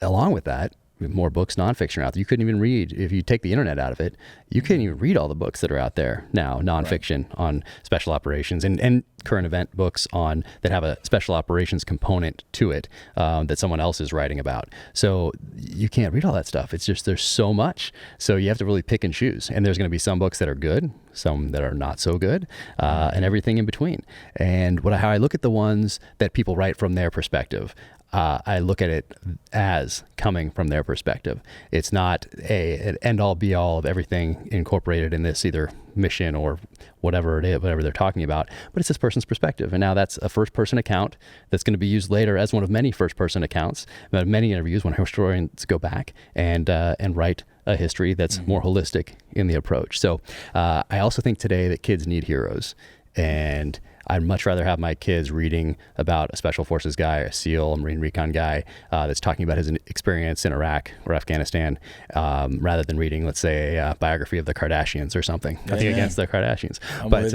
along with that, more books, nonfiction are out there. You couldn't even read, if you take the internet out of it, you couldn't even read all the books that are out there now, nonfiction on special operations and current event books that have a special operations component to it that someone else is writing about. So you can't read all that stuff. It's just, there's so much. So you have to really pick and choose. And there's going to be some books that are good, some that are not so good, and everything in between. And how I look at the ones that people write from their perspective, I look at it as coming from their perspective. It's not an end-all be-all of everything incorporated in this either mission or whatever it is, whatever they're talking about, but it's this person's perspective. And now that's a first-person account that's going to be used later as one of many first-person accounts. Many interviews when historians go back and write a history that's more holistic in the approach. So I also think today that kids need heroes. And I'd much rather have my kids reading about a special forces guy, a SEAL, a Marine recon guy that's talking about his experience in Iraq or Afghanistan, rather than reading, let's say, a biography of the Kardashians or something. Nothing against the Kardashians, but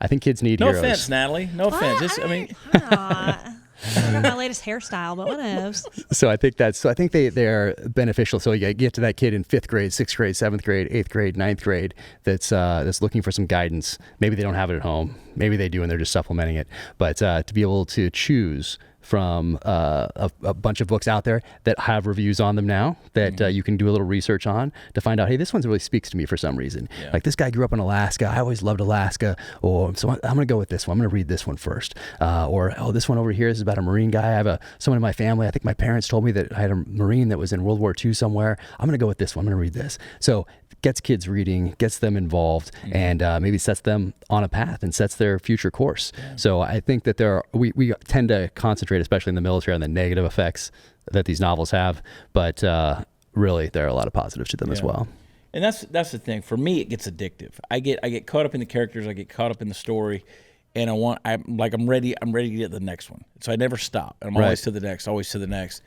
I think I need no heroes. offense, Natalie. No offense. I don't know my latest hairstyle, but what else? So I think they're beneficial. So you get to that kid in 5th grade, 6th grade, 7th grade, 8th grade, 9th grade that's looking for some guidance. Maybe they don't have it at home. Maybe they do and they're just supplementing it. But to be able to choose from a bunch of books out there that have reviews on them now that you can do a little research on to find out, hey, this one really speaks to me for some reason. Yeah. Like this guy grew up in Alaska. I always loved Alaska. Or so I'm going to go with this one. I'm going to read this one first. Or this one over here is about a Marine guy. I have someone in my family. I think my parents told me that I had a Marine that was in World War II somewhere. I'm going to go with this one. I'm going to read this. So gets kids reading, gets them involved, and maybe sets them on a path and sets their future course. Yeah. So I think that we tend to concentrate, especially in the military, on the negative effects that these novels have, but really there are a lot of positives to them as well. And that's the thing. For me, it gets addictive. I get caught up in the characters. I get caught up in the story, and I'm ready to get the next one. So I never stop. And I'm always to the next.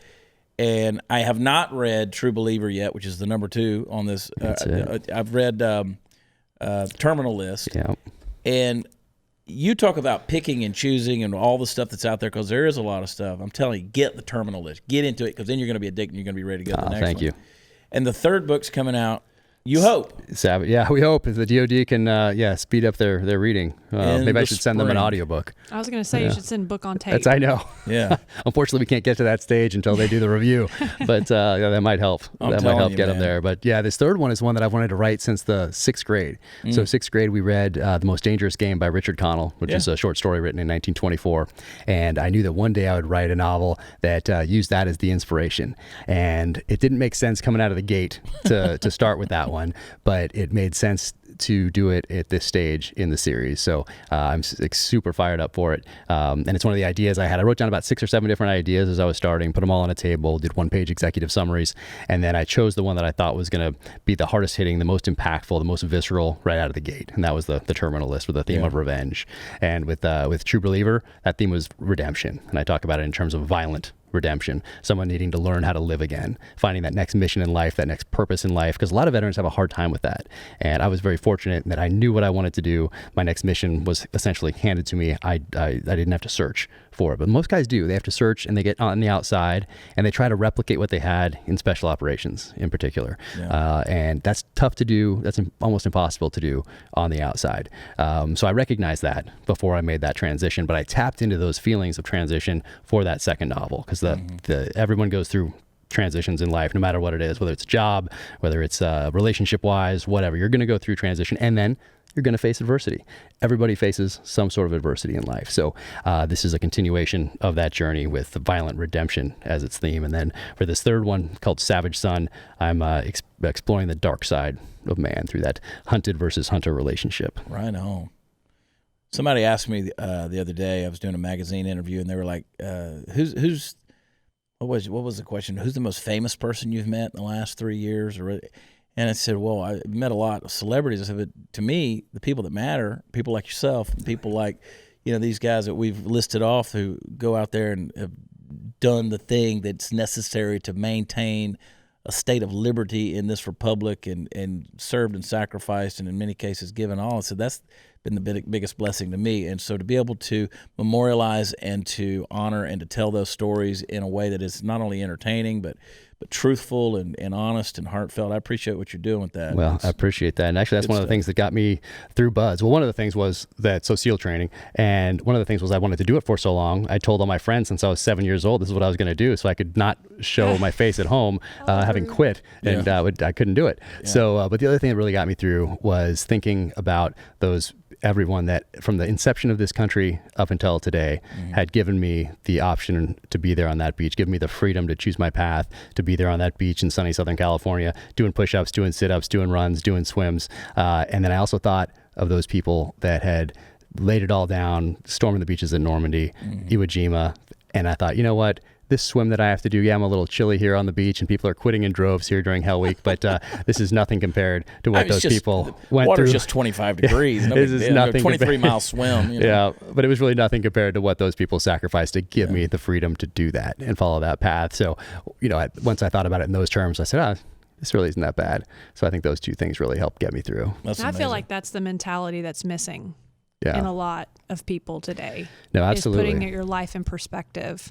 And I have not read True Believer yet, which is the number 2 on this. I've read Terminal List. Yeah. And you talk about picking and choosing and all the stuff that's out there, because there is a lot of stuff. I'm telling you, get the Terminal List. Get into it, because then you're going to be addicted and you're going to be ready to go to the next one. Thank you. And the 3rd book's coming out. You hope. Yeah, we hope the DoD can speed up their reading. Maybe I should send them an audiobook. I was going to say you should send book on tape. I know. Yeah. Unfortunately, we can't get to that stage until they do the review, but that might help. That might help get them there. But yeah, this 3rd one is one that I've wanted to write since the 6th grade. So 6th grade, we read The Most Dangerous Game by Richard Connell, which is a short story written in 1924. And I knew that one day I would write a novel that used that as the inspiration. And it didn't make sense coming out of the gate to start with that one, but it made sense to do it at this stage in the series. So I'm super fired up for it. And it's one of the ideas I had. I wrote down about 6 or 7 different ideas as I was starting, put them all on a table, did 1-page executive summaries. And then I chose the one that I thought was going to be the hardest hitting, the most impactful, the most visceral right out of the gate. And that was the Terminal List, with the theme of revenge. And with True Believer, that theme was redemption. And I talk about it in terms of violent redemption, someone needing to learn how to live again, finding that next mission in life, that next purpose in life, because a lot of veterans have a hard time with that. And I was very fortunate that I knew what I wanted to do. My next mission was essentially handed to me. I didn't have to search for it, but most guys do. They have to search, and they get on the outside and they try to replicate what they had in special operations in particular. And that's tough to do. That's almost impossible to do on the outside. So I recognized that before I made that transition, but I tapped into those feelings of transition for that second novel, because everyone goes through transitions in life, no matter what it is, whether it's a job, whether it's relationship wise, whatever. You're going to go through transition, and then you're going to face adversity. Everybody faces some sort of adversity in life. So this is a continuation of that journey with the violent redemption as its theme. And then for this 3rd one called Savage Son, I'm exploring the dark side of man through that hunted versus hunter relationship. Right on. Somebody asked me the other day, I was doing a magazine interview, and they were like, what was the question? Who's the most famous person you've met in the last 3 years? And I said, well, I met a lot of celebrities. I said, but to me, the people that matter, people like yourself, people like, these guys that we've listed off who go out there and have done the thing that's necessary to maintain a state of liberty in this republic, and served and sacrificed, and in many cases given all. So that's been the biggest blessing to me. And so to be able to memorialize and to honor and to tell those stories in a way that is not only entertaining but truthful and honest and heartfelt, I appreciate what you're doing with that. Well, I appreciate that. And actually, that's one of the things that got me through BUD/S. Well, one of the things was that SEAL training. And one of the things was I wanted to do it for so long. I told all my friends since I was 7 years old, this is what I was going to do, so I could not show my face at home having quit. And I couldn't do it. Yeah. So, but the other thing that really got me through was thinking about everyone that from the inception of this country up until today had given me the option to be there on that beach, given me the freedom to choose my path, to be there on that beach in sunny Southern California, doing push-ups, doing sit-ups, doing runs, doing swims. And then I also thought of those people that had laid it all down, storming the beaches in Normandy, Iwo Jima, And I thought, you know what? This swim that I have to do, I'm a little chilly here on the beach and people are quitting in droves here during Hell Week, but this is nothing compared to what those people went water's through. just 25 degrees. No This big is deal. nothing 23-mile swim. You know? Yeah, but it was really nothing compared to what those people sacrificed to give me the freedom to do that and follow that path. So, once I thought about it in those terms, I said, this really isn't that bad. So I think those two things really helped get me through. That's I amazing. feel like that's the mentality that's missing Yeah. in a lot of people today. No, absolutely. Is putting your life in perspective.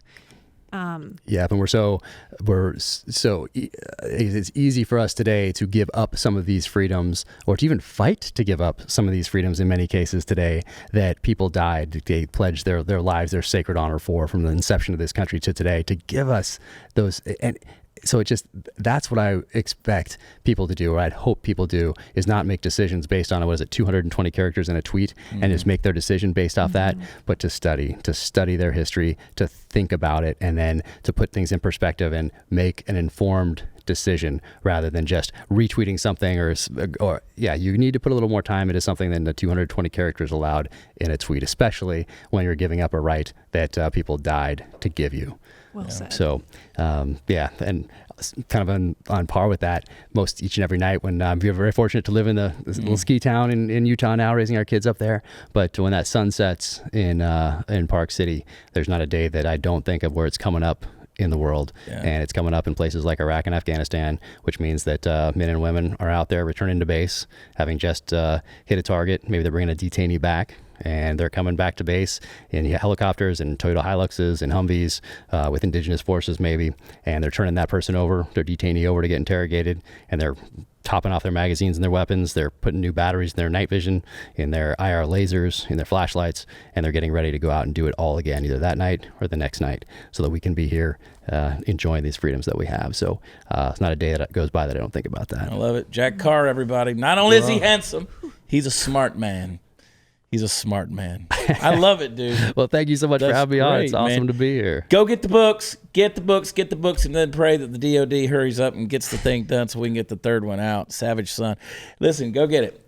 Yeah, and it's easy for us today to give up some of these freedoms, or to even fight to give up some of these freedoms in many cases today that people died, they pledged their lives, their sacred honor for, from the inception of this country to today, to give us those. And so that's what I expect people to do, or I'd hope people do, is not make decisions based on, 220 characters in a tweet, and just make their decision based off that, but to study their history, to think about it, and then to put things in perspective and make an informed decision rather than just retweeting something or you need to put a little more time into something than the 220 characters allowed in a tweet, especially when you're giving up a right that people died to give you. Well said. So, and kind of on par with that, each and every night when we're very fortunate to live in this little ski town in Utah now, raising our kids up there. But when that sun sets in Park City, there's not a day that I don't think of where it's coming up in the world. Yeah. And it's coming up in places like Iraq and Afghanistan, which means that men and women are out there returning to base, having just hit a target. Maybe they're bringing a detainee back, and they're coming back to base in helicopters and Toyota Hiluxes and Humvees with indigenous forces maybe, and they're turning that person over, their detainee over, to get interrogated, and they're topping off their magazines and their weapons. They're putting new batteries in their night vision, in their IR lasers, in their flashlights, and they're getting ready to go out and do it all again, either that night or the next night, so that we can be here enjoying these freedoms that we have. So it's not a day that goes by that I don't think about that. I love it. Jack Carr, everybody. Not only is he handsome, he's a smart man. He's a smart man. I love it, dude. Well, thank you so much for having me on. It's awesome to be here. Go get the books, and then pray that the DOD hurries up and gets the thing done so we can get the third one out, Savage Son. Listen, go get it.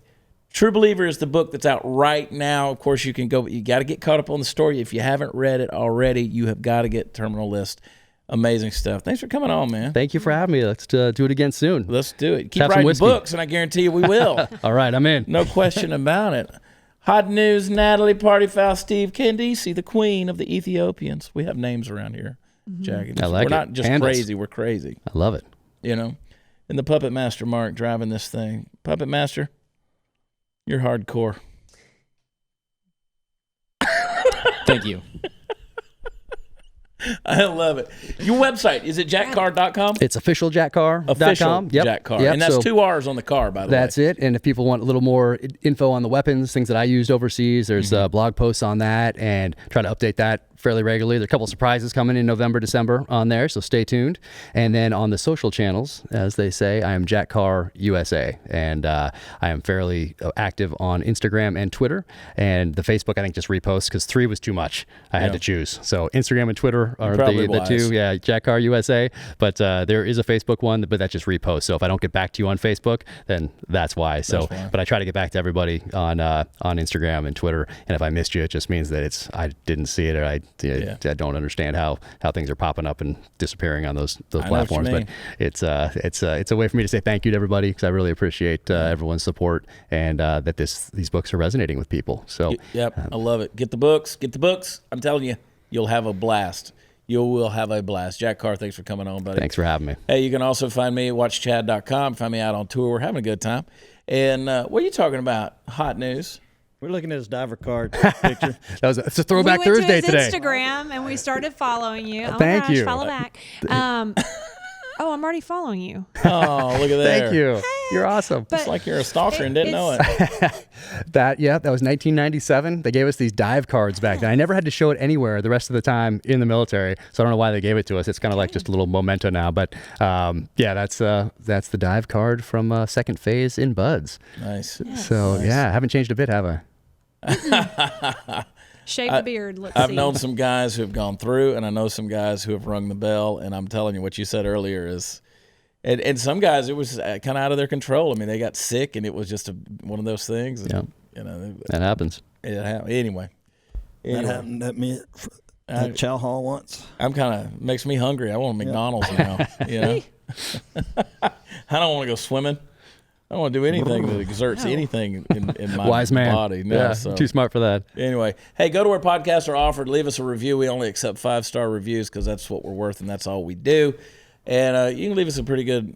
True Believer is the book that's out right now. Of course, you got to get caught up on the story. If you haven't read it already, you have got to get Terminal List. Amazing stuff. Thanks for coming on, man. Thank you for having me. Let's do it again soon. Let's do it. Keep Have some writing whiskey. books, and I guarantee you we will. All right, I'm in. No question about it. Hot news, Natalie, Party Foul, Steve, Candice, the queen of the Ethiopians. We have names around here, Jack. I like We're it. not just Handles. crazy, we're crazy. I love it. And the Puppet Master, Mark, driving this thing. Puppet Master, you're hardcore. Thank you. I love it. Your website, is it jackcar.com? It's officialjackcar.com. Official Jack Carr. Yep. And that's So 2 R's on the car, by the way. that's it. And if people want a little more info on the weapons, things that I used overseas, there's blog posts on that, and try to update that fairly regularly. There are a couple of surprises coming in November, December on there, so stay tuned. And then on the social channels, as they say, I am Jack Carr USA, and I am fairly active on Instagram and Twitter. And the Facebook, I think, just reposts because 3 was too much. I had to choose. So Instagram and Twitter are the two. Yeah, Jack Carr USA. But there is a Facebook one, but that just reposts. So if I don't get back to you on Facebook, then that's why. So, but I try to get back to everybody on Instagram and Twitter. And if I missed you, it just means that I didn't see it, or I don't understand how things are popping up and disappearing on those platforms. But it's a way for me to say thank you to everybody, because I really appreciate everyone's support, and that these books are resonating with people. So I love it. Get the books. I'm telling you, you'll have a blast. You will have a blast. Jack Carr, thanks for coming on, buddy. Thanks for having me. Hey, you can also find me at watchchad.com. Find me out on tour. We're having a good time. And what are you talking about? Hot news. We're looking at his diver card picture. It's a throwback we went Thursday to his today. Instagram and we started following you. Oh Thank my gosh, you. follow back. I'm already following you. Oh, look at that. Thank you. You're awesome. It's like you're a stalker and didn't know it. That was 1997. They gave us these dive cards back then. I never had to show it anywhere the rest of the time in the military, so I don't know why they gave it to us. It's kind of like just a little memento now. But that's the dive card from second phase in Buds. Nice. So I haven't changed a bit, have I? Shave the beard. I've known some guys who have gone through, and I know some guys who have rung the bell, and I'm telling you, what you said earlier is, and some guys, it was kind of out of their control. I mean, they got sick, and it was just one of those things. And, that happens. It happened. Anyway. That happened at me at Chow Hall once. I'm kind of makes me hungry. I want McDonald's now. You know, I don't want to go swimming. I don't want to do anything that exerts anything in my Wise man. body. No, Yeah, so. too smart for that. Anyway, hey, go to where podcasts are offered. Leave us a review. We only accept 5-star reviews because that's what we're worth and that's all we do. And you can leave us a pretty good,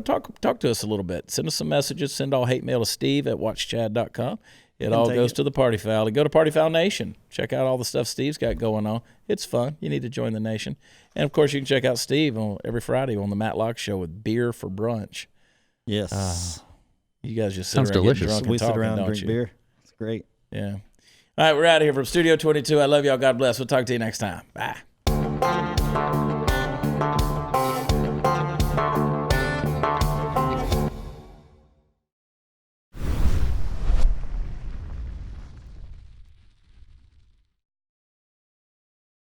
talk to us a little bit. Send us some messages. Send all hate mail to steve@watchchad.com. It all goes to the Party Foul. And go to Party Foul Nation. Check out all the stuff Steve's got going on. It's fun. You need to join the nation. And, of course, you can check out Steve every Friday on the Matt Locke Show with Beer for Brunch. Yes. You guys just sit Sounds around delicious. getting drunk and We sit talking, around and don't drink you? beer. It's great. Yeah. All right, we're out of here from Studio 22. I love y'all. God bless. We'll talk to you next time. Bye.